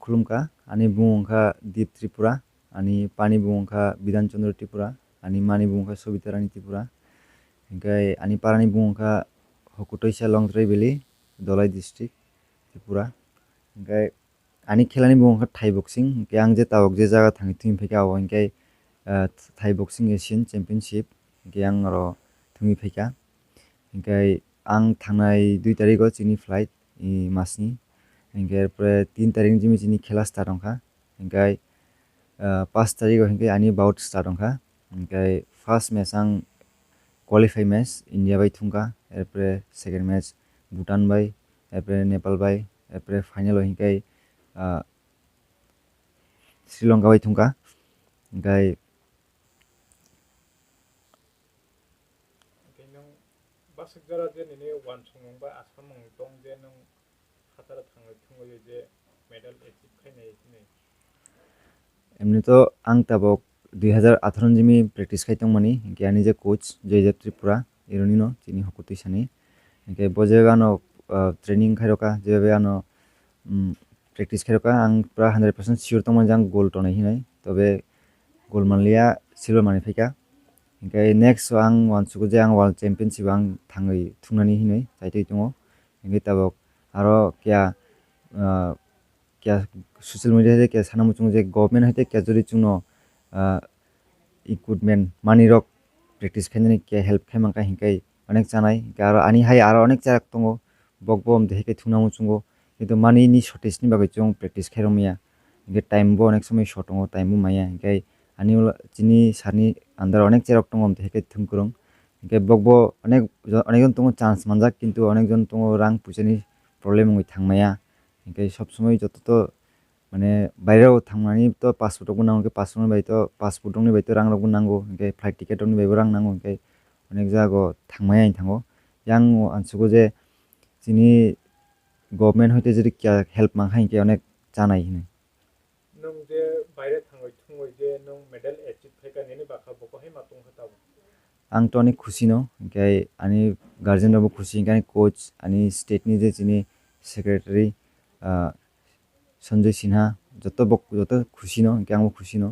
khulumka ani bungka Dip Tripura ani pani bungka Bidan Chandra Tripura ani mani bungka Sobitarani Tripura hingkai ani parani bungka Hoku Twisa Longtrai Valley Dolai district Tripura hingkai ani khelani bungka Thai boxing hingkai ang je tabok je jaga thangi thungui phaika abo hingkai Thai boxing Asian Championship hingkai ang oro thungui phaika hingkai ang thangnai 2 tarik o chini flight masni hingkai pre 3 tarik jimi chini khela start ongkha hingkai 5 tarik o hingkai ani bout start ongkha hingkai first match ang qualify match India bai thungkha erpre second match Bhutan bai erpre Nepal bai erpre final o hingkai Sri Lanka bai thungkha hingkai basik jara je nini wan songmung ba asamung tong je nung khatara thangai thungoi je medal achieve khainai ne এমনি তো আং তাবক 2018 Jimmy practice খাইতং money হingkai ani je coach Dip Tripura ironi no chini Hoku Twisa ni hingkai bojega no training khairoka jebe ano practice khairoka ang pra 100% sure tongman jang goal tonai hinai tobe goal manlia silver mani phaika hingkai next ang wansugo je ang world championship ang thangai thungnani hinai chaitoi tongo hingkai tabok aro kya kya social media je kya sana muchung je government haite kya jori chungno equipment mani rok practice khainani kya help khaimangka hingkai onek chanai aro ani hai aro onek charak tongo bokbom dehikai thungna muchungo kintu mani ni shortage ni bagai chung practice khairomya hingkai time bo onek somoi short tongo time bo maya hingkai ani chini sarni under onek charak tongo dehikai thungkurung hingkai bokbo onek jon tongo chance manjak kintu onek jon tongo rang puisani problem ongoi thangmaya hingkai sob somoi joto to মানে বাইরেও থাংমানি তো passport রক নাঙ্গো passport বাই তো passport রংনি বাই তো রাং রক নাঙ্গো হingkai ফ্লাইট টিকেট রংনি বাই রাং নাঙ্গো hingkai অনেক জায়গা থাংমাই আইন থাঙ্গো yang আনসুগো যে চিনি গভর্নমেন্ট হইতে যদি কিয়া হেল্প মাংখা hingkai অনেক জানাই হিনে nung je baire thangai thungoi je nung medal achieve khaika nini bakha boko hai matung khatabu ang to অনেক খুশি no hingkai ani গার্জেন রবো খুশি hingkai coach ani state ni যে চিনি সেক্রেটারি সঞ্জয় সিনহা যত খুশি no hingkai ang খুশি no